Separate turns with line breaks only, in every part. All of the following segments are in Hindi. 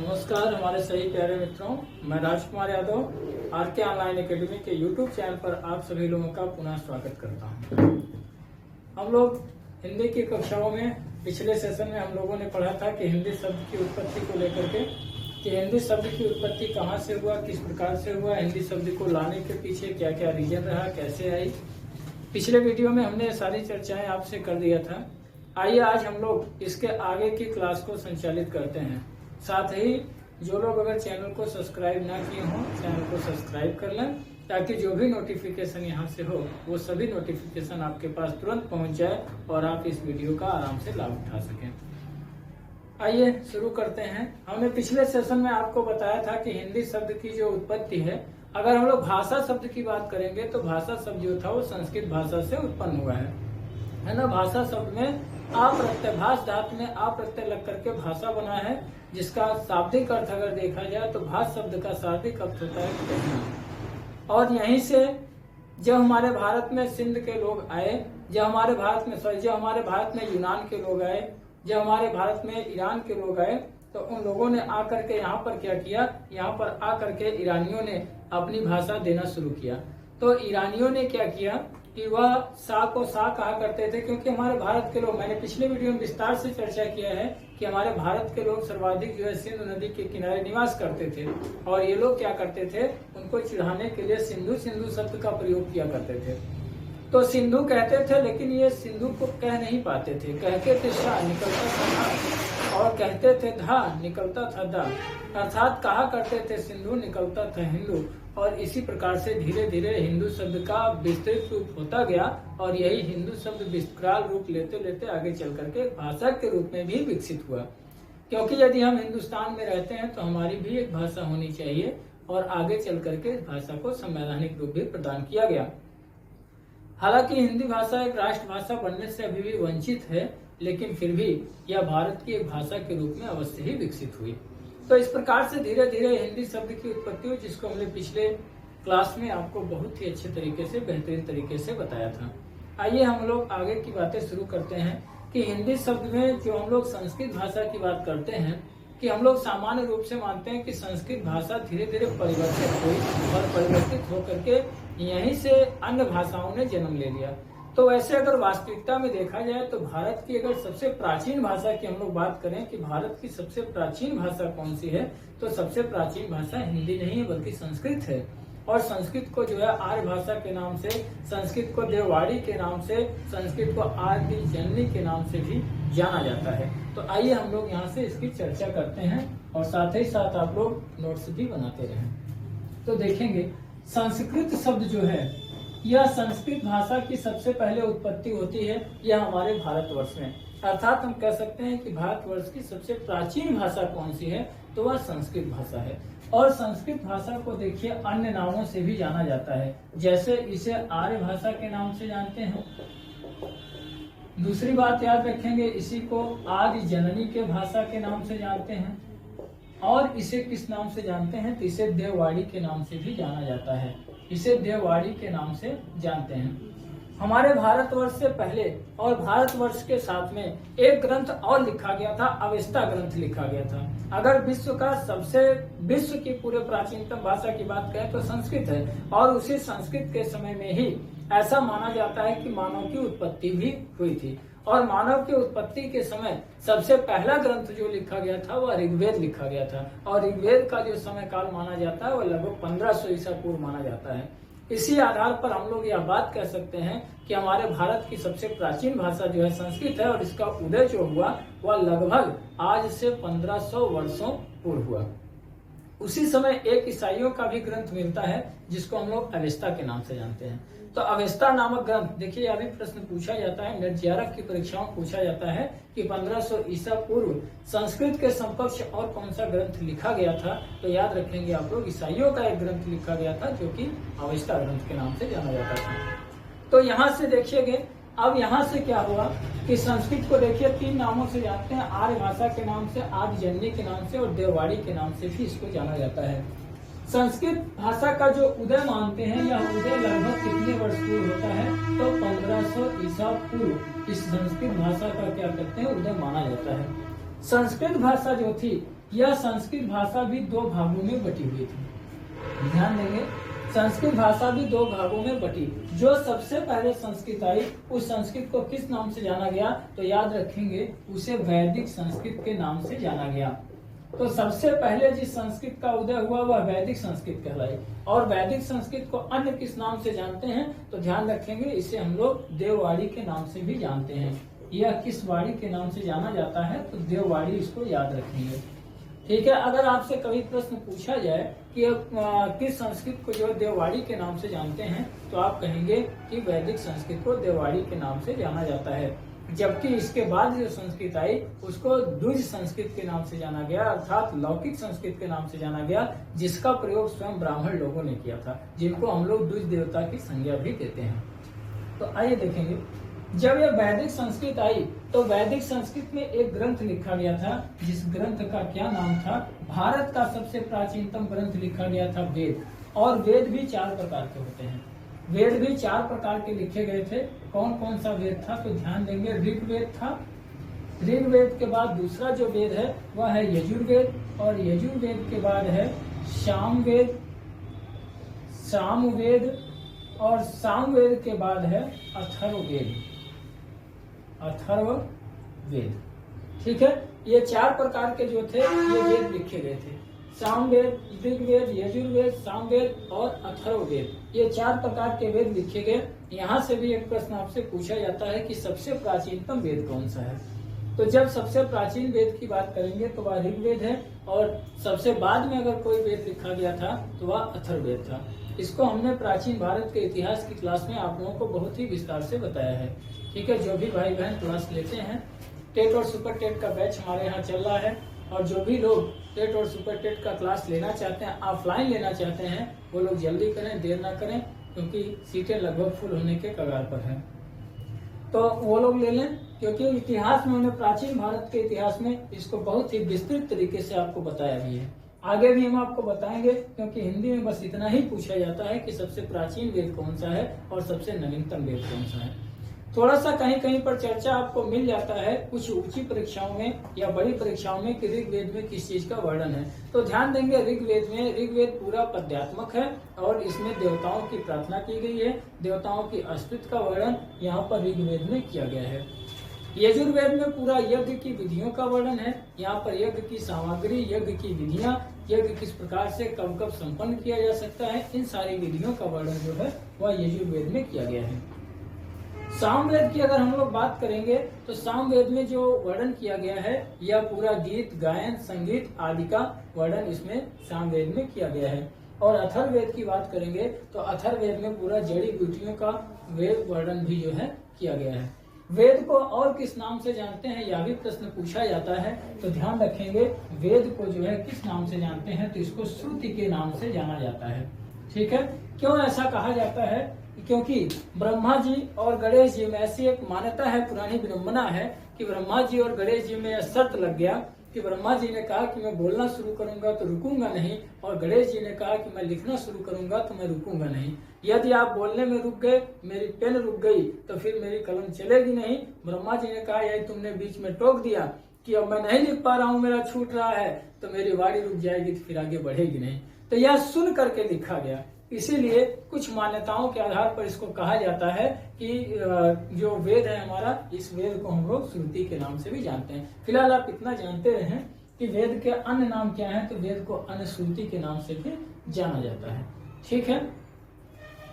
नमस्कार हमारे सही प्यारे मित्रों, मैं Rajkumar Yadav R K online academy के यूट्यूब चैनल पर आप सभी लोगों का पुनः स्वागत करता हूं। हम लोग हिंदी की कक्षाओं में पिछले सेशन में हम लोगों ने पढ़ा था कि हिंदी शब्द की उत्पत्ति को लेकर के कि हिंदी शब्द की उत्पत्ति कहां से हुआ, किस प्रकार से हुआ, हिंदी शब्द को लाने के पीछे क्या क्या रीजन रहा, कैसे आई। पिछले वीडियो में हमने सारी चर्चाएं आपसे कर दिया था। आइए आज हम लोग इसके आगे की क्लास को संचालित करते हैं। साथ ही जो लोग अगर चैनल को सब्सक्राइब ना किए हों, चैनल को सब्सक्राइब कर लें ताकि जो भी नोटिफिकेशन यहाँ से हो वो सभी नोटिफिकेशन आपके पास तुरंत पहुँच जाए और आप इस वीडियो का आराम से लाभ उठा सकें। आइए शुरू करते हैं। हमने पिछले सेशन में आपको बताया था कि हिंदी शब्द की जो उत्पत्ति है, अगर हम लोग भाषा शब्द की बात करेंगे तो भाषा शब्द जो था वो संस्कृत भाषा से उत्पन्न हुआ है ना। भाषा शब्द में अप्रत्यय, भाष धातु में अप्रत्यय लग करके भाषा बना है, जिसका शाब्दिक अर्थ अगर देखा जाए तो भाष शब्द का शाब्दिक अर्थ होता है कहना। और यहीं से जब हमारे भारत में सिंध के लोग आए, जब हमारे भारत में यूनान के लोग आए, जब हमारे भारत में ईरान के लोग आए, तो उन लोगों ने आकर के यहाँ पर क्या किया, यहाँ पर आकर के ईरानियों ने अपनी भाषा देना शुरू किया। तो ईरानियों ने क्या किया कि वह सा को सा कहा करते थे, क्योंकि हमारे भारत के लोग, मैंने पिछले वीडियो में विस्तार से चर्चा किया है कि हमारे भारत के लोग सर्वाधिक जो है सिंधु नदी के किनारे निवास करते थे, और ये लोग क्या करते थे, उनको चिढ़ाने के लिए सिंधु सिंधु शब्द का प्रयोग किया करते थे। तो सिंधु कहते थे, लेकिन ये सिंधु को कह नहीं पाते थे। कहते थे सा, निकलता था धा, और कहते थे धा, निकलता था दा, अर्थात कहा करते थे सिंधु, निकलता था हिंदू। और इसी प्रकार से धीरे धीरे हिंदू शब्द का विस्तृत रूप होता गया, और यही हिंदू शब्द विकराल रूप लेते लेते आगे चल करके भाषा के रूप में भी विकसित हुआ। क्योंकि यदि हम हिंदुस्तान में रहते हैं तो हमारी भी एक भाषा होनी चाहिए, और आगे चल करके भाषा को संवैधानिक रूप भी प्रदान किया गया। हालांकि हिंदी भाषा एक राष्ट्रभाषा बनने से अभी भी वंचित है, लेकिन फिर भी यह भारत की एक भाषा के रूप में अवश्य ही विकसित हुई। तो इस प्रकार से धीरे धीरे हिंदी शब्द की उत्पत्ति हुई, जिसको हमने पिछले क्लास में आपको बहुत ही अच्छे तरीके से, बेहतरीन तरीके से बताया था। आइए हम लोग आगे की बातें शुरू करते हैं कि हिंदी शब्द में जो हम लोग संस्कृत भाषा की बात करते हैं, कि हम लोग सामान्य रूप से मानते हैं कि संस्कृत भाषा धीरे धीरे परिवर्तित हुई, और परिवर्तित होकर के यहीं से अन्य भाषाओं ने जन्म ले लिया। तो वैसे अगर वास्तविकता में देखा जाए तो भारत की अगर सबसे प्राचीन भाषा की हम लोग बात करें कि भारत की सबसे प्राचीन भाषा कौन सी है, तो सबसे प्राचीन भाषा हिंदी नहीं है बल्कि संस्कृत है। और संस्कृत को जो है आर्य भाषा के नाम से, संस्कृत को देववाड़ी के नाम से, संस्कृत को आदि जननी के नाम से भी जाना जाता है। तो आइए हम लोग यहाँ से इसकी चर्चा करते हैं, और साथ ही साथ आप लोग नोट्स भी बनाते रहें। तो देखेंगे संस्कृत शब्द जो है, यह संस्कृत भाषा की सबसे पहले उत्पत्ति होती है, यह हमारे भारतवर्ष में। अर्थात हम कह सकते हैं कि भारतवर्ष की सबसे प्राचीन भाषा कौन सी है, तो वह संस्कृत भाषा है। और संस्कृत भाषा को देखिए अन्य नामों से भी जाना जाता है, जैसे इसे आर्य भाषा के नाम से जानते हैं। दूसरी बात याद रखेंगे, इसी को आदि जननी के भाषा के नाम से जानते हैं। और इसे किस नाम से जानते हैं, तो इसे देववाड़ी के नाम से भी जाना जाता है। इसे देववाड़ी के नाम से जानते हैं। हमारे भारतवर्ष से पहले और भारतवर्ष के साथ में एक ग्रंथ और लिखा गया था, अवेस्ता ग्रंथ लिखा गया था। अगर विश्व की पूरे प्राचीनतम भाषा की बात करें तो संस्कृत है, और उसी संस्कृत के समय में ही ऐसा माना जाता है कि मानव की उत्पत्ति भी हुई थी। और मानव की उत्पत्ति के समय सबसे पहला ग्रंथ जो लिखा गया था वह ऋग्वेद लिखा गया था, और ऋग्वेद का जो समय काल माना जाता है वह लगभग 1500 ईसा पूर्व माना जाता है। इसी आधार पर हम लोग यह बात कह सकते हैं कि हमारे भारत की सबसे प्राचीन भाषा जो है संस्कृत है, और इसका उदय जो हुआ वह लगभग आज से 1500 वर्षों पूर्व हुआ। उसी समय एक ईसाइयों का भी ग्रंथ मिलता है, जिसको हम लोग अवेस्ता के नाम से जानते हैं। तो अवेस्ता नामक ग्रंथ, देखिए अभी प्रश्न पूछा जाता है, नेट जेआरएफ की परीक्षाओं में पूछा जाता है कि 1500 ईसा पूर्व संस्कृत के समकक्ष और कौन सा ग्रंथ लिखा गया था, तो याद रखेंगे आप लोग ईसाइयों का एक ग्रंथ लिखा गया था जो कि अवेस्ता ग्रंथ के नाम से जाना जाता था। तो यहाँ से देखिएगा, अब यहाँ से क्या हुआ कि संस्कृत को देखिए 3 नामों से जानते हैं, आर्य भाषा के नाम से, आदि जननी के नाम से, और देववाड़ी के नाम से भी इसको जाना जाता है। संस्कृत भाषा का जो उदय मानते हैं, यह उदय लगभग कितने वर्ष पूर्व होता है, तो 1500 ईसा पूर्व इस संस्कृत भाषा का क्या करते हैं, उदय माना जाता है। संस्कृत भाषा जो थी यह संस्कृत भाषा भी दो भागों में बटी हुई थी। ध्यान देंगे, संस्कृत भाषा भी दो भागों में बटी। जो सबसे पहले संस्कृत आई उस संस्कृत को किस नाम से जाना गया? तो याद रखेंगे, उसे वैदिक संस्कृत के नाम से जाना गया। तो सबसे पहले जिस संस्कृत का उदय हुआ वह वैदिक संस्कृत कहलाई। और वैदिक संस्कृत को अन्य किस नाम से जानते हैं? तो ध्यान रखेंगे, इसे हम लोग देववाणी के नाम से भी जानते हैं। यह किस वाणी के नाम से जाना जाता है? तो देववाणी, इसको याद रखेंगे। ठीक है, अगर आपसे कभी प्रश्न पूछा जाए कि किस संस्कृत को जो देववाणी के नाम से जानते हैं, तो आप कहेंगे कि वैदिक संस्कृत को देववाणी के नाम से जाना जाता है। जबकि इसके बाद जो संस्कृत आई उसको द्विज संस्कृत के नाम से जाना गया, अर्थात लौकिक संस्कृत के नाम से जाना गया, जिसका प्रयोग स्वयं ब्राह्मण लोगों ने किया था, जिनको हम लोग द्विज देवता की संज्ञा भी देते हैं। तो आइए देखेंगे, जब यह वैदिक संस्कृत आई तो वैदिक संस्कृत में एक ग्रंथ लिखा गया था, जिस ग्रंथ का क्या नाम था? भारत का सबसे प्राचीनतम ग्रंथ लिखा गया था वेद। और वेद भी 4 प्रकार के होते हैं। वेद भी 4 प्रकार के लिखे गए थे। कौन कौन सा वेद था? तो ध्यान देंगे, ऋग्वेद था। ऋग्वेद के बाद दूसरा जो वेद है वह है यजुर्वेद, और यजुर्वेद के बाद है सामवेद, सामवेद, और सामवेद के बाद है अथर्ववेद, अथर्ववेद। ठीक है, ये 4 प्रकार के जो थे ये वेद लिखे गए थे। सामवेद, ऋग्वेद, यजुर्वेद, सामवेद और अथर्ववेद, ये 4 प्रकार के वेद लिखे गए। यहाँ से भी एक प्रश्न आपसे पूछा जाता है कि सबसे प्राचीनतम वेद कौन सा है? तो जब सबसे प्राचीन वेद की बात करेंगे तो वह ऋग्वेद है, और सबसे बाद में अगर कोई वेद लिखा गया था तो वह अथर्ववेद था। इसको हमने प्राचीन भारत के इतिहास की क्लास में आप लोगों को बहुत ही विस्तार से बताया है। ठीक है, जो भी भाई बहन क्लास लेते हैं, टेट और सुपर टेट का बैच हमारे यहाँ चल रहा है, और जो भी लोग टेट और सुपर टेट का क्लास लेना चाहते हैं, ऑफलाइन लेना चाहते हैं, वो लोग जल्दी करें, देर ना करें, क्योंकि सीटें लगभग फुल होने के कगार पर हैं। तो वो लोग ले लें, क्योंकि इतिहास में हमने प्राचीन भारत के इतिहास में इसको बहुत ही विस्तृत तरीके से आपको बताया भी है। आगे भी हम आपको बताएंगे, क्योंकि हिंदी में बस इतना ही पूछा जाता है कि सबसे प्राचीन वेद कौन सा है और सबसे नवीनतम वेद कौन सा है। थोड़ा सा कहीं कहीं पर चर्चा आपको मिल जाता है कुछ ऊंची परीक्षाओं में या बड़ी परीक्षाओं में कि ऋग्वेद में किस चीज का वर्णन है। तो ध्यान देंगे, ऋग्वेद पूरा पद्यात्मक है और इसमें देवताओं की प्रार्थना की गई है। देवताओं की अस्तित्व का वर्णन यहाँ पर ऋग्वेद में किया गया है। यजुर्वेद में पूरा यज्ञ की विधियों का वर्णन है। यहाँ पर यज्ञ की सामग्री, यज्ञ की विधियां, यज्ञ किस प्रकार से कब कब संपन्न किया जा सकता है, इन सारी विधियों का वर्णन जो है वह यजुर्वेद में किया गया है। सामवेद की अगर हम लोग बात करेंगे तो सामवेद में जो वर्णन किया गया है यह पूरा गीत, गायन, संगीत आदि का वर्णन इसमें सामवेद में किया गया है। और अथर्ववेद की बात करेंगे तो अथर्ववेद में पूरा जड़ी बूटियों का वेद वर्णन भी जो है किया गया है। वेद को और किस नाम से जानते हैं, यह भी प्रश्न पूछा जाता है। तो ध्यान रखेंगे, वेद को जो है किस नाम से जानते हैं, तो इसको श्रुति के नाम से जाना जाता है। ठीक है, क्यों ऐसा कहा जाता है? क्योंकि ब्रह्मा जी और गणेश जी में ऐसी एक मान्यता है, पुरानी विडंबना है कि ब्रह्मा जी और गणेश जी में यह शर्त लग गया कि ब्रह्मा जी ने कहा कि मैं बोलना शुरू करूंगा तो रुकूंगा नहीं, और गणेश जी ने कहा कि मैं लिखना शुरू करूंगा तो मैं रुकूंगा नहीं। यदि आप बोलने में रुक गए, मेरी पेन रुक गई, तो फिर मेरी कलम चलेगी नहीं। ब्रह्मा जी ने कहा यदि तुमने बीच में टोक दिया कि अब मैं नहीं लिख पा रहा हूँ, मेरा छूट रहा है, तो मेरी वाणी रुक जाएगी, तो फिर आगे बढ़ेगी नहीं। तो यह सुन करके लिखा गया। इसीलिए कुछ मान्यताओं के आधार पर इसको कहा जाता है कि जो वेद है हमारा, इस वेद को हम लोग श्रुति के नाम से भी जानते हैं। फिलहाल आप इतना जानते रहे कि वेद के अन्य नाम क्या हैं, तो वेद को अनुश्रुति के नाम से भी जाना जाता है। ठीक है,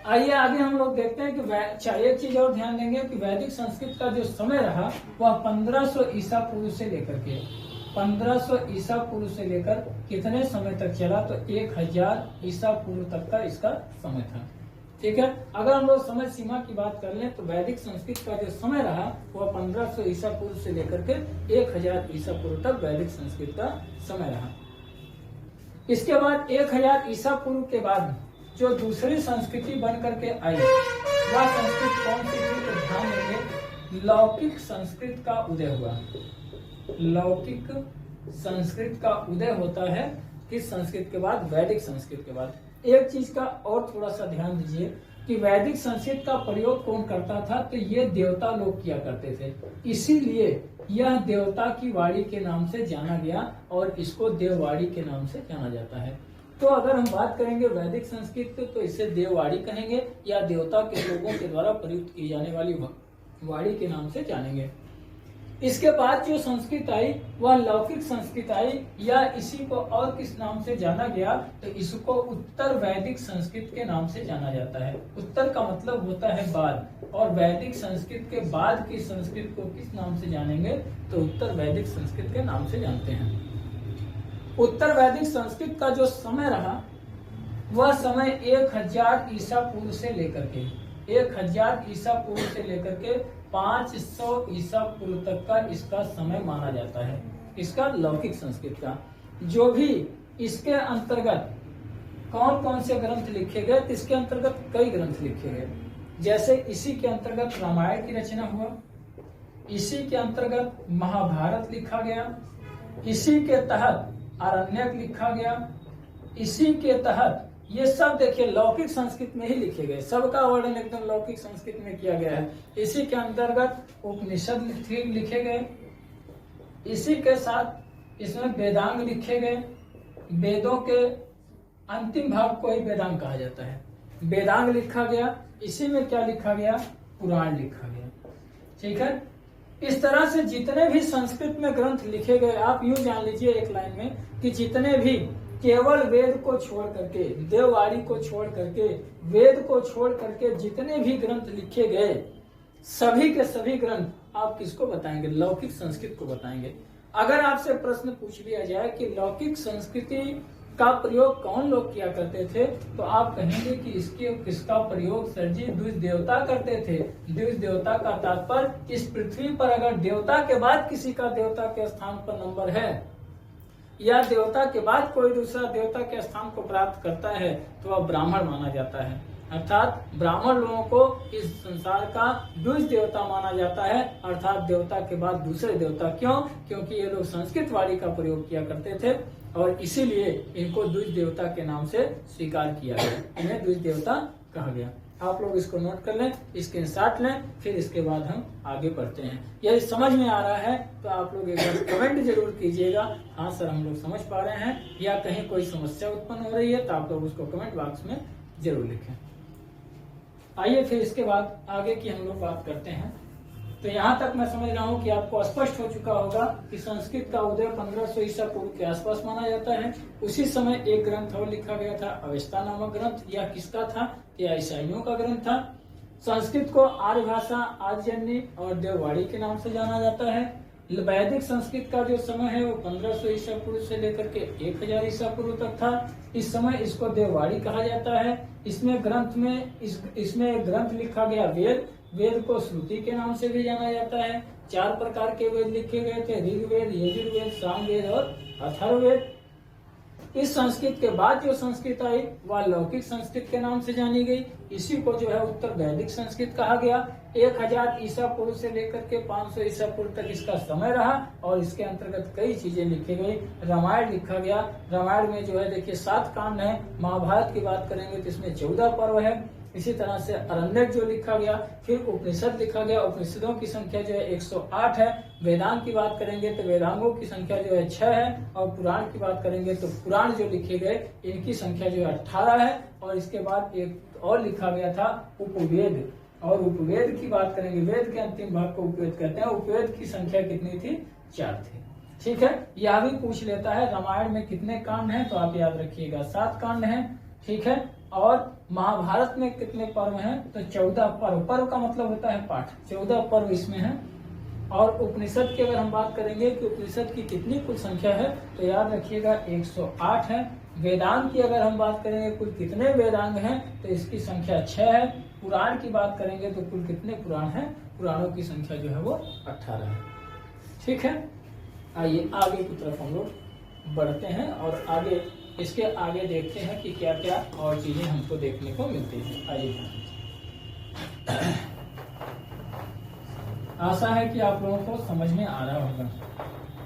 आइए आगे हम लोग देखते हैं कि एक चीज और ध्यान देंगे कि वैदिक संस्कृत का जो समय रहा वह 1500 ईसा पूर्व से लेकर के 1500 ईसा पूर्व से लेकर कितने समय तक चला, तो 1000 ईसा पूर्व तक का इसका समय था। ठीक है, अगर हम लोग समय सीमा की बात कर लें तो वैदिक संस्कृत का जो समय रहा वह 1500 ईसा पूर्व से लेकर के 1000 ईसा पूर्व तक वैदिक संस्कृत का समय रहा। इसके बाद 1000 ईसा पूर्व के बाद जो दूसरी संस्कृति बन करके आई वह संस्कृत कौन सी थी, तो ध्यान देंगे, लौकिक संस्कृत का उदय हुआ। लौकिक संस्कृत का उदय होता है किस संस्कृत के बाद? वैदिक संस्कृत के बाद। एक चीज का और थोड़ा सा ध्यान दीजिए कि वैदिक संस्कृत का प्रयोग कौन करता था, तो ये देवता लोग किया करते थे। इसीलिए यह देवता की वाड़ी के नाम से जाना गया और इसको देववाड़ी के नाम से जाना जाता है। तो अगर हम बात करेंगे वैदिक संस्कृत तो इसे देववाड़ी कहेंगे या देवता के लोगों के द्वारा प्रयुक्त की जाने वाली वाड़ी के नाम से जानेंगे। इसके बाद जो संस्कृत आई वह लौकिक संस्कृत आई या इसी को और किस नाम से जाना गया तो इसको उत्तर वैदिक संस्कृत के नाम से जाना जाता है। उत्तर का मतलब होता है बाद और वैदिक संस्कृत के बाद की संस्कृत को किस नाम से जानेंगे तो उत्तर वैदिक संस्कृत के नाम से जानते हैं। उत्तर वैदिक संस्कृत का जो समय रहा वह समय 1000 ईसा पूर्व से लेकर के 1000 ईसा पूर्व से लेकर के 500 ईसा पूर्व तक का इसका समय माना जाता है, इसका लौकिक संस्कृत का। जो भी इसके अंतर्गत कौन कौन से ग्रंथ लिखे गए तो इसके अंतर्गत कई ग्रंथ लिखे गए। जैसे इसी के अंतर्गत रामायण की रचना हुआ, इसी के अंतर्गत महाभारत लिखा गया, इसी के तहत आरण्यक लिखा गया, इसी के तहत ये सब देखिए लौकिक संस्कृत में ही लिखे गए, सबका वर्णन एकदम लौकिक संस्कृत में किया गया है। इसी के अंतर्गत उपनिषद लिखे गए, इसी के साथ इसमें वेदांग लिखे गए। वेदों के अंतिम भाग को ही वेदांग कहा जाता है। वेदांग लिखा गया, इसी में क्या लिखा गया पुराण लिखा गया। ठीक है, इस तरह से जितने भी संस्कृत में ग्रंथ लिखे गए आप यूं जान लीजिए एक लाइन में कि जितने भी केवल वेद को छोड़ करके देववाड़ी को छोड़ करके वेद को छोड़ करके जितने भी ग्रंथ लिखे गए सभी के सभी ग्रंथ आप किसको बताएंगे लौकिक संस्कृत को बताएंगे। अगर आपसे प्रश्न पूछ लिया जाए कि लौकिक संस्कृति का प्रयोग कौन लोग किया करते थे तो आप कहेंगे कि इसके किसका प्रयोग सर जी द्विज देवता करते थे। द्विज देवता का तात्पर्य इस पृथ्वी पर अगर देवता के बाद किसी का देवता के स्थान पर नंबर है या देवता के बाद कोई दूसरा देवता के स्थान को प्राप्त करता है तो वह ब्राह्मण माना जाता है। अर्थात ब्राह्मण लोगों को इस संसार का द्विज देवता माना जाता है, अर्थात देवता के बाद दूसरे देवता। क्यों? क्योंकि ये लोग संस्कृत वाणी का प्रयोग किया करते थे और इसीलिए इनको द्विज देवता के नाम से स्वीकार किया गया, इन्हें द्विज देवता कहा गया। आप लोग इसको नोट कर लें, स्क्रीनशॉट लें, फिर इसके बाद हम आगे बढ़ते हैं। यदि समझ में आ रहा है तो आप लोग एक बार कमेंट जरूर कीजिएगा, हाँ सर हम लोग समझ पा रहे हैं, या कहीं कोई समस्या उत्पन्न हो रही है तो आप लोग उसको कमेंट बॉक्स में जरूर लिखें। आइए फिर इसके बाद आगे की हम लोग बात करते हैं। तो यहाँ तक मैं समझ रहा हूँ कि आपको स्पष्ट हो चुका होगा कि संस्कृत का उदय 1500 ईसा पूर्व के आसपास माना जाता है। उसी समय एक ग्रंथ और लिखा गया था, अवेस्ता नामक ग्रंथ। यह किसका था? यह ईसाइयों का ग्रंथ था। संस्कृत को आर्य भाषा, आर्यजन्य और देववाड़ी के नाम से जाना जाता है। वैदिक संस्कृत का जो समय है वो 1500 ईसा पूर्व से लेकर के 1000 ईसा पूर्व तक था। इस समय इसको देववाड़ी कहा जाता है। इसमें ग्रंथ में इसमें एक ग्रंथ लिखा गया वेद। वेद को श्रुति के नाम से भी जाना जाता है। 4 प्रकार के वेद लिखे गए थे, ऋग्वेद, यजुर्वेद, सामवेद और अथर्ववेद। इस संस्कृत के बाद जो संस्कृत आई वह लौकिक संस्कृत के नाम से जानी गई। इसी को जो है उत्तर वैदिक संस्कृत कहा गया। 1000 ईसा पूर्व से लेकर के 500 ईसा पूर्व तक इसका समय रहा और इसके अंतर्गत कई चीजें लिखी गई। रामायण लिखा गया। रामायण में जो है देखिए 7 कांड है। महाभारत की बात करेंगे तो इसमें 14 पर्व है। इसी तरह से अरण्यक जो लिखा गया, फिर उपनिषद लिखा गया। उपनिषदों की संख्या जो है 108 है। वेदांत की बात करेंगे तो वेदांगों की संख्या जो है 6 है और पुराण की बात करेंगे तो पुराण जो लिखे गए इनकी संख्या जो है 18 है। और इसके बाद एक और लिखा गया था उपवेद, और उपवेद की बात करेंगे, वेद के अंतिम भाग को उपवेद कहते हैं। उपवेद की संख्या कितनी थी? 4 थी। ठीक है, यह भी पूछ लेता है रामायण में कितने कांड हैं तो आप याद रखिएगा 7 कांड हैं। ठीक है, और महाभारत में कितने पर्व हैं तो 14 पर्व। पर्व का मतलब होता है पाठ। 14 पर्व इसमें है। और उपनिषद की अगर हम बात करेंगे कि उपनिषद की कितनी कुल संख्या है तो याद रखिएगा 108 है। वेदांत की अगर हम बात करेंगे कुल कितने वेदांग हैं तो इसकी संख्या 6 है। पुराण की बात करेंगे तो कुल कितने पुराण हैं? पुराणों की संख्या जो है वो 18 है। ठीक है, आइए आगे की तरफ हम लोग बढ़ते हैं और आगे इसके आगे देखते हैं कि क्या क्या और चीजें हमको देखने को मिलती हैं। आइए, आशा है कि आप लोगों को समझ में आ रहा होगा,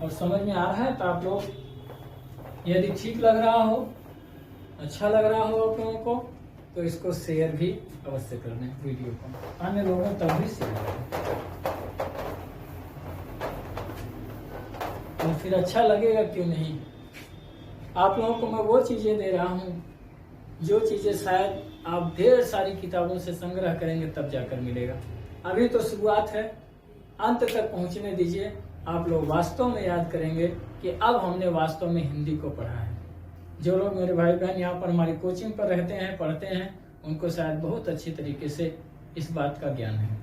और समझ में आ रहा है तो आप लोग यदि ठीक लग रहा हो, अच्छा लग रहा हो आप लोगों को तो इसको शेयर भी अवश्य कर दें वीडियो को, अन्य लोगों तक भी शेयर करें। और फिर अच्छा लगेगा क्यों नहीं। आप लोगों को मैं वो चीजें दे रहा हूँ जो चीजें शायद आप ढेर सारी किताबों से संग्रह करेंगे तब जाकर मिलेगा। अभी तो शुरुआत है, अंत तक पहुंचने दीजिए। आप लोग वास्तव में याद करेंगे कि अब हमने वास्तव में हिंदी को पढ़ा है। जो लोग मेरे भाई बहन यहाँ पर हमारी कोचिंग पर रहते हैं, पढ़ते हैं, उनको शायद बहुत अच्छी तरीके से इस बात का ज्ञान है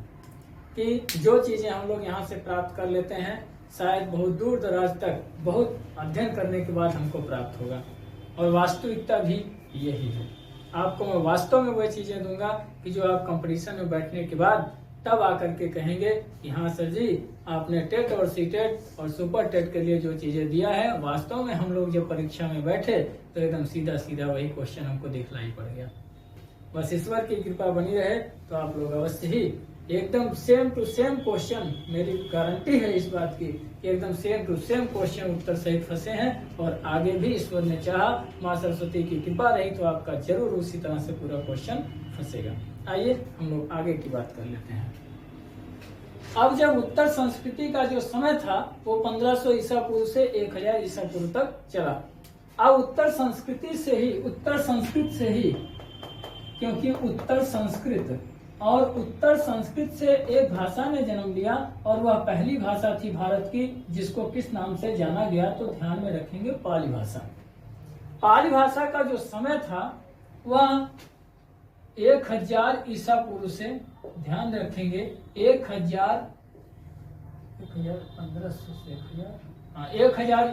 कि जो चीजें हम लोग यहाँ से प्राप्त कर लेते हैं शायद बहुत दूर दराज तक बहुत अध्ययन करने के बाद हमको प्राप्त होगा। और वास्तविकता भी यही है। आपको मैं वास्तव में वह चीजें दूंगा कि जो आप कंपटीशन में बैठने के बाद तब आकर के कहेंगे कि हाँ सर जी, आपने टेट और सीटेट और सुपर टेट के लिए जो चीजें दिया है, वास्तव में हम लोग जब परीक्षा में बैठे तो एकदम सीधा सीधा वही क्वेश्चन हमको दिखलाई पड़ गया। बस ईश्वर की कृपा बनी रहे तो आप लोग अवश्य ही एकदम सेम टू सेम क्वेश्चन, मेरी गारंटी है इस बात की, एकदम सेम टू सेम क्वेश्चन उत्तर सहित फंसे हैं। और आगे भी ईश्वर ने चाहा, माँ सरस्वती की कृपा रही तो आपका जरूर उसी तरह से पूरा क्वेश्चन फंसेगा। आइए हम लोग आगे की बात कर लेते हैं। अब जब उत्तर संस्कृति का जो समय था वो 1500 ईसा पूर्व से 1000 ईसा पूर्व तक चला। अब उत्तर संस्कृत से ही, क्योंकि उत्तर संस्कृत से एक भाषा ने जन्म लिया और वह पहली भाषा थी भारत की जिसको किस नाम से जाना गया, तो ध्यान में रखेंगे पाली भाषा। पाली भाषा का जो समय था वह 1000 ईसा पूर्व से, ध्यान रखेंगे 1000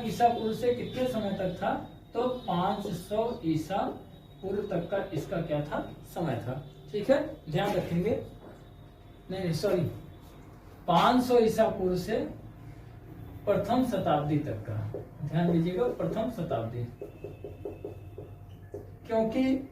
ईसा पूर्व से कितने समय तक था, तो 500 ईसा पूर्व तक का इसका क्या था, समय था। ठीक है, ध्यान रखेंगे। नहीं सॉरी, 500 ईसा पूर्व से प्रथम शताब्दी तक का, ध्यान दीजिएगा, प्रथम शताब्दी। क्योंकि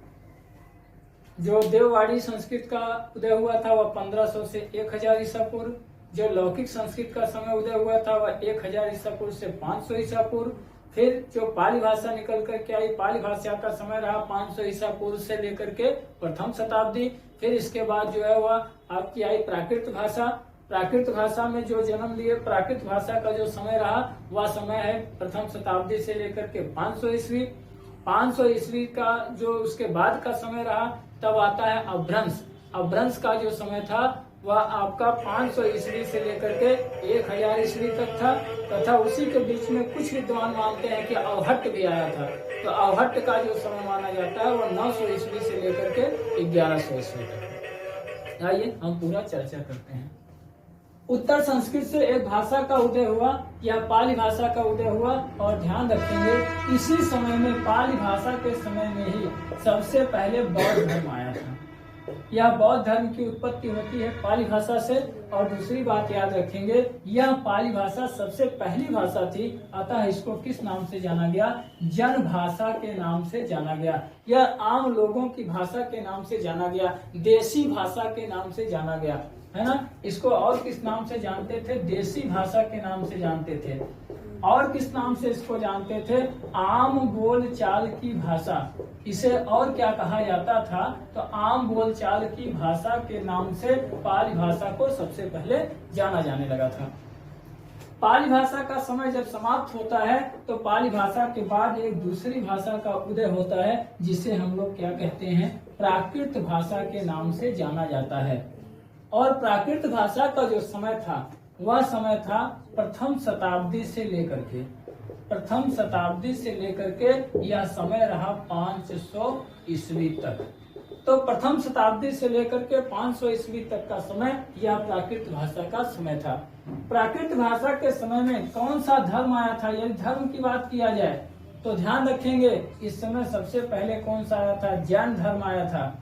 जो देववाड़ी संस्कृत का उदय हुआ था वह 1500 से 1000 ईसा पूर्व, जो लौकिक संस्कृत का समय उदय हुआ था वह 1000 ईसा पूर्व से 500 ईसा पूर्व। फिर जो पाली भाषा निकल करके आई, पाली भाषा का समय रहा 500 ईसा पूर्व से लेकर के प्रथम शताब्दी। फिर इसके बाद जो है वह आपकी आई प्राकृत भाषा। प्राकृत भाषा में जो जन्म लिए, प्राकृत भाषा का जो समय रहा वह समय है प्रथम शताब्दी से लेकर के 500 ईस्वी। 500 ईस्वी का जो उसके बाद का समय रहा तब आता है अपभ्रंश। अपभ्रंश का जो समय था वह आपका 500 ईस्वी से लेकर के 1000 ईस्वी तक था, तथा उसी के बीच में कुछ विद्वान मानते हैं कि अवहट्ट भी आया था। तो अवहट्ट का जो समय माना जाता है वह 900 ईस्वी से लेकर के 1100 ईस्वी तक। आइए हम पूरा चर्चा करते हैं। उत्तर संस्कृत से एक भाषा का उदय हुआ या पाली भाषा का उदय हुआ, और ध्यान रखेंगे इसी समय में, पाली भाषा के समय में ही सबसे पहले बौद्ध धर्म आया था। यह बौद्ध धर्म की उत्पत्ति होती है पाली भाषा से। और दूसरी बात याद रखेंगे, यह पाली भाषा सबसे पहली भाषा थी, अतः इसको किस नाम से जाना गया, जन भाषा के नाम से जाना गया। यह आम लोगों की भाषा के नाम से जाना गया, देसी भाषा के नाम से जाना गया, है ना। इसको और किस नाम से जानते थे, देसी भाषा के नाम से जानते थे। और किस नाम से इसको जानते थे, आम बोल चाल की भाषा। इसे और क्या कहा जाता था, तो आम बोल चाल की भाषा के नाम से पाली भाषा को सबसे पहले जाना जाने लगा था। पाली भाषा का समय जब समाप्त होता है तो पाली भाषा के बाद एक दूसरी भाषा का उदय होता है जिसे हम लोग क्या कहते हैं, प्राकृत भाषा के नाम से जाना जाता है। और प्राकृत भाषा का जो समय था वह समय था प्रथम शताब्दी से लेकर के यह समय रहा 500 ईस्वी तक। तो प्रथम शताब्दी से लेकर के 500 ईस्वी तक का समय यह प्राकृत भाषा का समय था। प्राकृत भाषा के समय में कौन सा धर्म आया था, यदि धर्म की बात किया जाए तो ध्यान रखेंगे इस समय सबसे पहले कौन सा आया था, जैन धर्म आया था।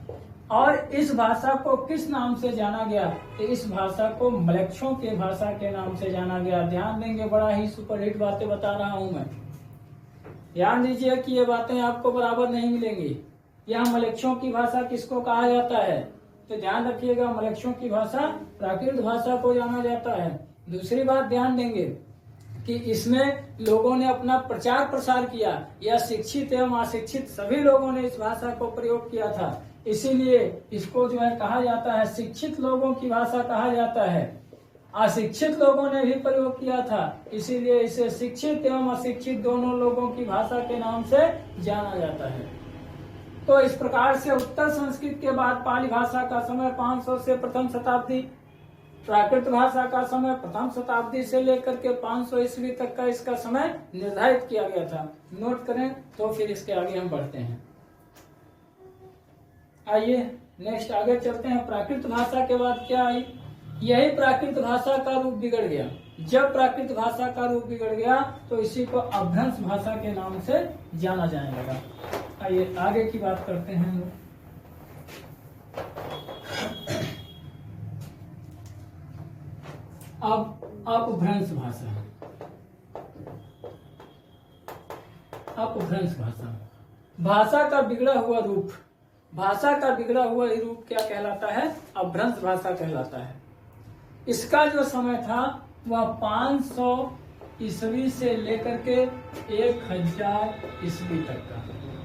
और इस भाषा को किस नाम से जाना गया, तो इस भाषा को म्लेच्छों के भाषा के नाम से जाना गया। ध्यान देंगे, बड़ा ही सुपरहिट बातें बता रहा हूं मैं, ध्यान दीजिए कि ये बातें आपको बराबर नहीं मिलेंगी। यह म्लेच्छों की भाषा किसको कहा जाता है, तो ध्यान रखिएगा, म्लेच्छों की भाषा प्राकृत भाषा को जाना जाता है। दूसरी बात ध्यान देंगे कि इसमें लोगों ने अपना प्रचार प्रसार किया, या शिक्षित एवं अशिक्षित सभी लोगों ने इस भाषा को प्रयोग किया था। इसीलिए इसको जो है कहा जाता है, शिक्षित लोगों की भाषा कहा जाता है। अशिक्षित लोगों ने भी प्रयोग किया था, इसीलिए इसे शिक्षित एवं अशिक्षित दोनों लोगों की भाषा के नाम से जाना जाता है। तो इस प्रकार से उत्तर संस्कृत के बाद पाली भाषा का समय 500 से प्रथम शताब्दी, प्राकृत भाषा का समय प्रथम शताब्दी से लेकर के 500 ईस्वी तक का इसका समय निर्धारित किया गया था। नोट करें तो फिर इसके आगे हम बढ़ते हैं। आइए नेक्स्ट आगे चलते हैं। प्राकृत भाषा के बाद क्या आई? यही प्राकृत भाषा का रूप बिगड़ गया। जब प्राकृत भाषा का रूप बिगड़ गया तो इसी को अपभ्रंश भाषा के नाम से जाना जाने लगा। आइए आगे की बात करते हैं हम लोग। अब अपभ्रंश भाषा, अपभ्रंश भाषा, भाषा का बिगड़ा हुआ रूप, भाषा का बिगड़ा हुआ रूप क्या कहलाता है? अपभ्रंश भाषा कहलाता है। इसका जो समय था वह 500 ईस्वी से लेकर के 1000 ईस्वी तक का,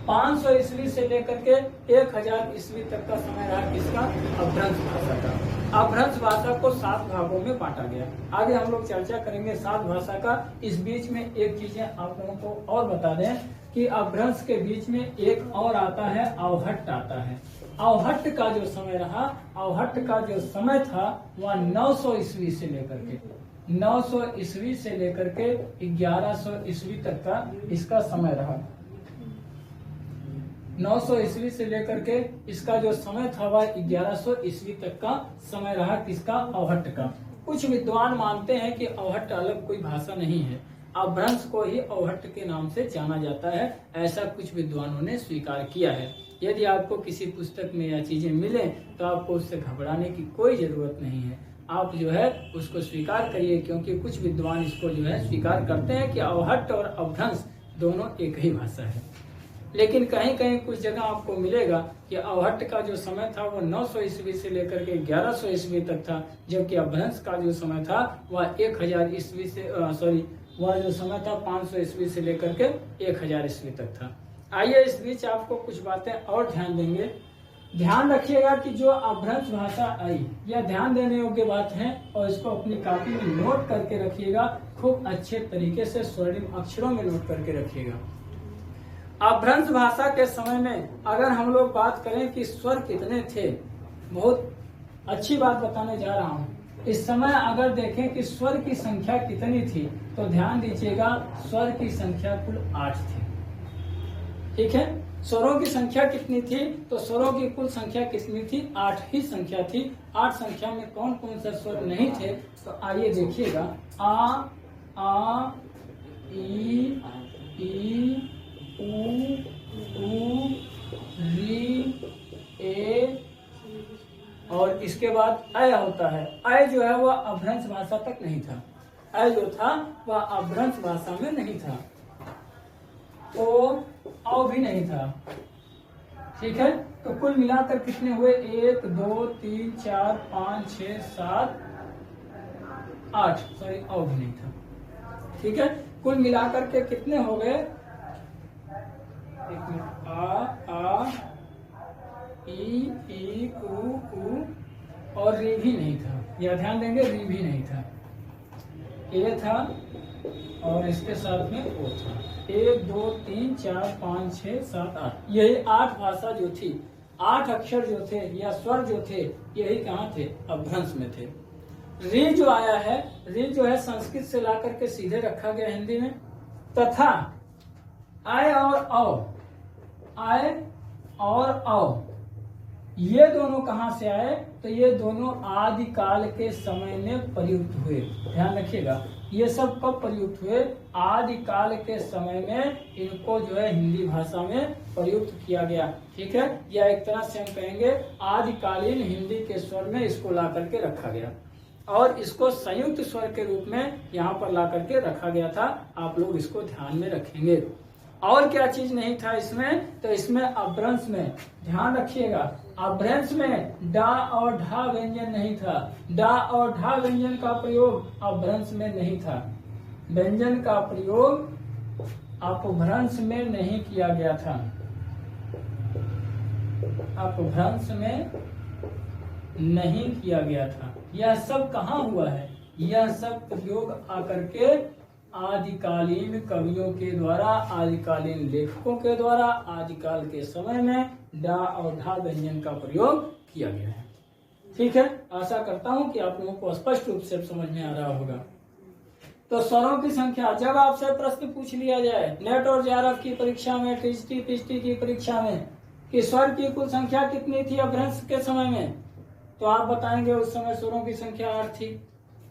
500 ईस्वी से लेकर के 1000 ईस्वी तक का समय रहा किसका? अपभ्रंश भाषा का। अपभ्रंश भाषा को 7 भागों में बांटा गया। आगे हम लोग चर्चा करेंगे 7 भाषा का। इस बीच में एक चीजें आप लोगों को और बता दें कि अपभ्रंश के बीच में एक और आता है, अवहट्ट आता है। अवहट्ट का जो समय रहा, अवहट्ट का जो समय था वह 900 ईस्वी से लेकर के 900 ईस्वी से लेकर के 1100 ईस्वी तक का इसका समय रहा। 900 ईस्वी से लेकर के इसका जो समय था वह 1100 ईस्वी तक का समय रहा किसका? अवहट्ट का। कुछ विद्वान मानते हैं कि अवहट्ट अलग कोई भाषा नहीं है, अपभ्रंश को ही अवहट्ट के नाम से जाना जाता है, ऐसा कुछ विद्वानों ने स्वीकार किया है। यदि आपको किसी पुस्तक में यह चीजें मिले तो आपको उससे घबराने की कोई जरूरत नहीं है, आप जो है उसको स्वीकार करिए, क्योंकि कुछ विद्वान इसको जो है स्वीकार करते हैं कि अवहट्ट और अपभ्रंश दोनों एक ही भाषा है। लेकिन कहीं कहीं कुछ जगह आपको मिलेगा कि अवहट्ट का जो समय था वो 900 ईस्वी से लेकर के 1100 ईस्वी तक था, जबकि अपभ्रंश का जो समय था वह 1000 ईस्वी से वह जो समय था 500 ईस्वी से लेकर के 1000 ईस्वी तक था। आइए इस बीच आपको कुछ बातें और ध्यान देंगे। ध्यान रखिएगा कि जो अपभ्रंश भाषा आई यह ध्यान देने योग्य बात है और इसको अपनी कॉपी में नोट करके रखिएगा, खूब अच्छे तरीके से स्वर्णिम अक्षरों में नोट करके रखिएगा। अपभ्रंश भाषा के समय में अगर हम लोग बात करें कि स्वर कितने थे, बहुत अच्छी बात बताने जा रहा हूँ। इस समय अगर देखें कि स्वर की संख्या कितनी थी तो ध्यान दीजिएगा, स्वर की संख्या कुल 8 थी। ठीक है, स्वरों की संख्या कितनी थी? तो स्वरों की कुल संख्या कितनी थी? 8 ही संख्या थी। 8 संख्या में कौन कौन से स्वर नहीं थे? तो आइए देखिएगा, आ, ई, उ, री, ए और इसके बाद अय होता है। अय जो है वह अपभ्रंश भाषा तक नहीं था। अय जो था वह अपभ्रंश भाषा में नहीं था। ओ भी नहीं था। ठीक है, तो कुल मिलाकर कितने हुए? 1 2 3 4 5 6 7 8, सॉरी ओ भी नहीं था। ठीक है, कुल मिलाकर के कितने हो गए? आ, ई, उ और री भी नहीं था। यह ध्यान देंगे, री भी नहीं था। ए था और इसके साथ में ओ था। 1 2 3 4 5 6 7 8, यही 8 भाषा जो थी, 8 अक्षर जो थे या स्वर जो थे, यही कहाँ थे? अपभ्रंश में थे। री जो आया है, री जो है संस्कृत से ला करके सीधे रखा गया हिंदी में। तथा आय और औ, आय और औ, ये दोनों कहां से आए? तो ये दोनों आदि काल के समय में प्रयुक्त हुए। ध्यान रखिएगा, ये सब कब प्रयुक्त हुए? आदि काल के समय में इनको जो है हिंदी भाषा में प्रयुक्त किया गया। ठीक है, या एक तरह से हम कहेंगे आदिकालीन हिंदी के स्वर में इसको ला करके रखा गया और इसको संयुक्त स्वर के रूप में यहाँ पर ला करके रखा गया था। आप लोग इसको ध्यान में रखेंगे। और क्या चीज नहीं था इसमें? तो इसमें अपभ्रंश में ध्यान रखिएगा, अपभ्रंश में डा और ढा व्यंजन नहीं था। डा और ढा व्यंजन का प्रयोग अपभ्रंश में नहीं था। व्यंजन का प्रयोग अपभ्रंश में नहीं किया गया था। अपभ्रंश में नहीं किया गया था। यह सब कहाँ हुआ है? यह सब प्रयोग आकर के आदिकालीन कवियों के द्वारा, आदिकालीन लेखकों के द्वारा आदिकाल के समय में डा और ढा व्यंजन का प्रयोग किया गया है। ठीक है, आशा करता हूं कि आप लोगों को स्पष्ट रूप से समझ में आ रहा होगा। तो स्वरों की संख्या, जब आपसे प्रश्न पूछ लिया जाए नेट और जेआरएफ की परीक्षा में, टीजीटी पीएचडी की परीक्षा में कि स्वर की कुल संख्या कितनी थी अपभ्रंश के समय में, तो आप बताएंगे उस समय स्वरों की संख्या 8 थी।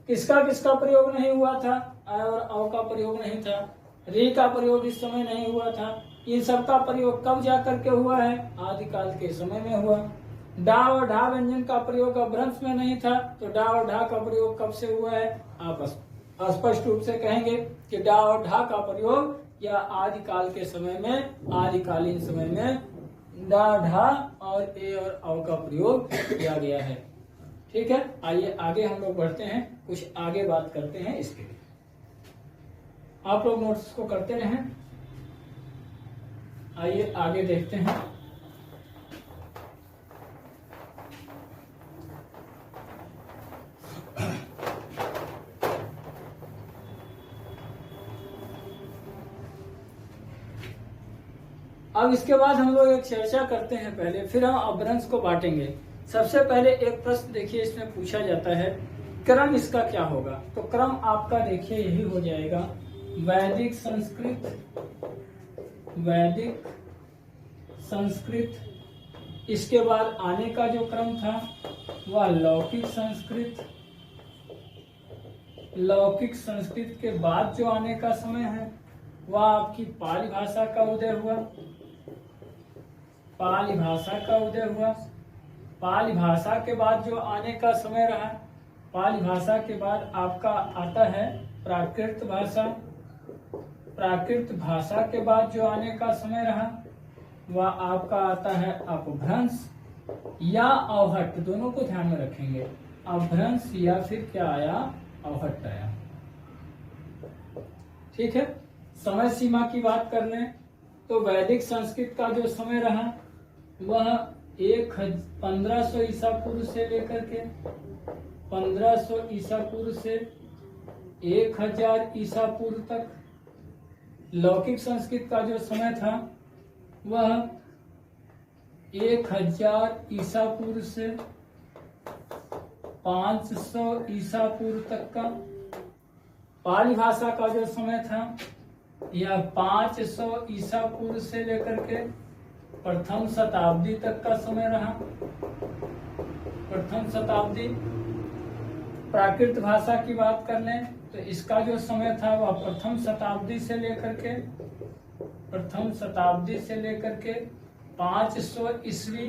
किसका किसका प्रयोग नहीं हुआ था? अ और औ का प्रयोग नहीं था, री का प्रयोग इस समय नहीं हुआ था। इन सब का प्रयोग कब जाकर के हुआ है? आदिकाल के समय में हुआ। डा और ढा व्यंजन का प्रयोग अपभ्रंश में नहीं था, तो डा और ढा का प्रयोग कब से हुआ है? आप स्पष्ट रूप से कहेंगे कि डा और ढा का प्रयोग या आदिकाल के समय में, आदिकालीन समय में डा ढा और ए और औ का प्रयोग किया गया है। ठीक है, आइए आगे हम लोग बढ़ते हैं, कुछ आगे बात करते हैं इसके लिए। आप लोग नोट्स को करते रहें। आइए आगे देखते हैं। अब इसके बाद हम लोग एक चर्चा करते हैं पहले, फिर हम अपभ्रंश को बांटेंगे। सबसे पहले एक प्रश्न देखिए, इसमें पूछा जाता है क्रम इसका क्या होगा। तो क्रम आपका देखिए यही हो जाएगा, वैदिक संस्कृत, वैदिक संस्कृत, इसके बाद आने का जो क्रम था वह लौकिक संस्कृत, लौकिक संस्कृत के बाद जो आने का समय है वह आपकी पाली भाषा का उदय हुआ, पाली भाषा का उदय हुआ। पाली भाषा के बाद जो आने का समय रहा, पाली भाषा के बाद आपका आता है प्राकृत भाषा, प्राकृत भाषा के बाद जो आने का समय रहा वह आपका आता है अपभ्रंश या अवहट्ट, दोनों को ध्यान में रखेंगे, अपभ्रंश या फिर क्या आया, अवहट्ट आया। ठीक है, समय सीमा की बात कर लें तो वैदिक संस्कृत का जो समय रहा वह 1500 ईसा पूर्व से लेकर के 1500 ईसा पूर्व से 1000 ईसा पूर्व तक। लौकिक संस्कृत का जो समय था वह 1000 ईसा पूर्व से 500 ईसा पूर्व तक का। पाली भाषा का जो समय था यह 500 ईसा पूर्व से लेकर के प्रथम शताब्दी तक का समय रहा, प्रथम शताब्दी। प्राकृत भाषा की बात कर लें तो इसका जो समय था वह प्रथम शताब्दी से लेकर के, प्रथम शताब्दी से लेकर के 500 ईस्वी।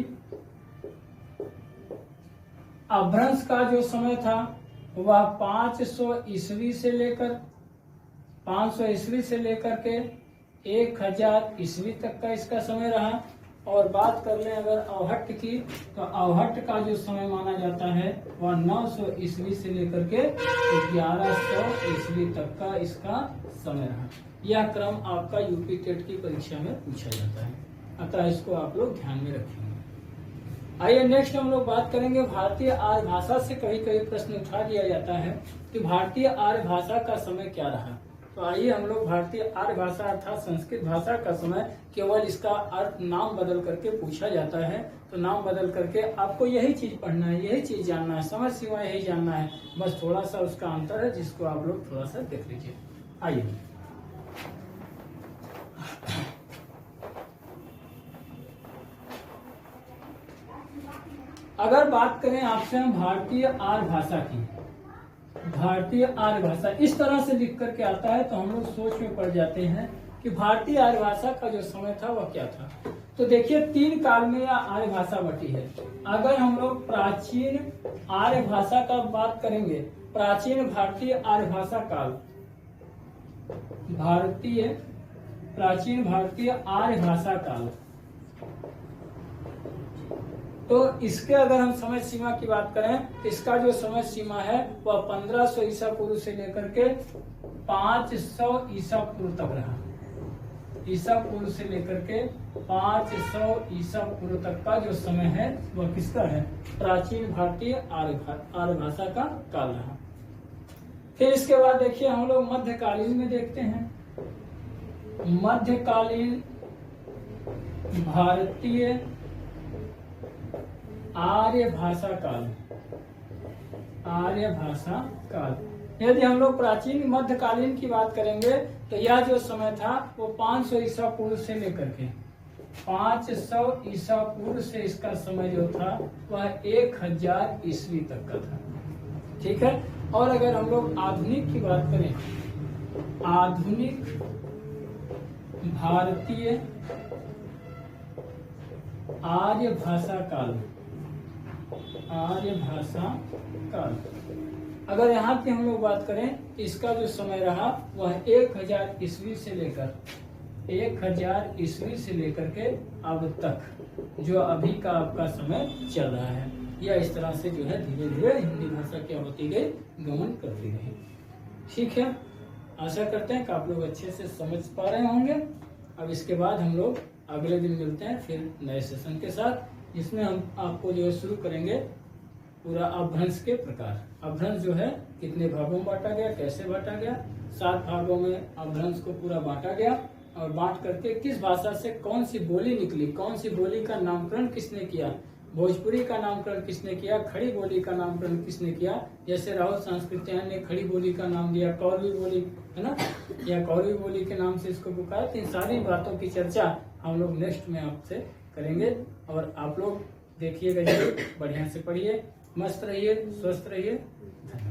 अपभ्रंश का जो समय था वह 500 ईस्वी से लेकर 500 ईस्वी से लेकर के 1000 ईस्वी तक का इसका समय रहा। और बात कर लें अगर अवहट्ट की, तो अवहट्ट का जो समय माना जाता है वह 900 ईस्वी से लेकर के 1100 ईस्वी तक का इसका समय रहा। यह क्रम आपका यूपी टेट की परीक्षा में पूछा जाता है, अतः इसको आप लोग ध्यान में रखेंगे। आइए नेक्स्ट हम लोग बात करेंगे भारतीय आर्य भाषा से। कभी कभी प्रश्न उठा दिया जाता है कि भारतीय आर्य भाषा का समय क्या रहा। तो आइए हम लोग भारतीय आर्य भाषा अर्थात संस्कृत भाषा का समय, केवल इसका अर्थ नाम बदल करके पूछा जाता है। तो नाम बदल करके आपको यही चीज पढ़ना है, यही चीज जानना है, समय सीमा यही जानना है, बस थोड़ा सा उसका अंतर है जिसको आप लोग थोड़ा सा देख लीजिए। आइए अगर बात करें आपसे हम भारतीय आर्य भाषा की, भारतीय आर्य भाषा इस तरह से लिख करके आता है तो हम लोग सोच में पड़ जाते हैं कि भारतीय आर्य भाषा का जो समय था वह क्या था। तो देखिए 3 काल में यह आर्य भाषा बटी है। अगर हम लोग प्राचीन आर्य भाषा का बात करेंगे, प्राचीन भारतीय आर्य भाषा काल, भारतीय प्राचीन भारतीय आर्य भाषा काल, तो इसके अगर हम समय सीमा की बात करें, इसका जो समय सीमा है वह 1500 ईसा पूर्व से लेकर के 500 ईसा पूर्व तक रहा। ईसा पूर्व से लेकर के 500 ईसा पूर्व तक का जो समय है वह किसका है? प्राचीन भारतीय आर्य भाषा का काल रहा। फिर इसके बाद देखिए हम लोग मध्यकालीन में देखते हैं। मध्यकालीन भारतीय आर्य भाषा काल। आर्य भाषा काल, यदि हम लोग प्राचीन मध्यकालीन की बात करेंगे तो यह जो समय था वो 500 ईसा पूर्व से लेकर के 500 ईसा पूर्व से इसका समय जो था वह 1000 ईस्वी तक का था। ठीक है। और अगर हम लोग आधुनिक की बात करें, आधुनिक भारतीय आर्य भाषा काल। आर्य भाषा काल, अगर यहाँ की हम लोग बात करें, इसका जो समय रहा वह 1000 ईस्वी से लेकर 1000 ईस्वी से लेकर के अब तक जो अभी का आपका समय चल रहा है। यह इस तरह से जो है धीरे धीरे हिंदी भाषा क्या होती गई, गमन करती गई। ठीक है, आशा करते हैं कि आप लोग अच्छे से समझ पा रहे होंगे। अब इसके बाद हम लोग अगले दिन मिलते हैं फिर नए सेशन के साथ, जिसमें हम आपको जो है शुरू करेंगे पूरा अपभ्रंश के प्रकार। अपभ्रंश जो है कितने भागों में बांटा गया, कैसे बांटा गया, 7 भागों में अपभ्रंश को पूरा बांटा गया और बांट करके किस भाषा से कौन सी बोली निकली, कौन सी बोली का नामकरण किसने किया, भोजपुरी का नामकरण किसने किया, खड़ी बोली का नामकरण किसने किया। जैसे राहुल सांस्कृत्यायन ने खड़ी बोली का नाम दिया, कौरवी बोली है ना, या कौरवी बोली के नाम से इसको पुकारा। तो इन सारी बातों की चर्चा हम लोग नेक्स्ट में आपसे करेंगे। और आप लोग देखिएगा, बढ़िया से पढ़िए, मस्त रहिए, स्वस्थ रहिए। धन्यवाद।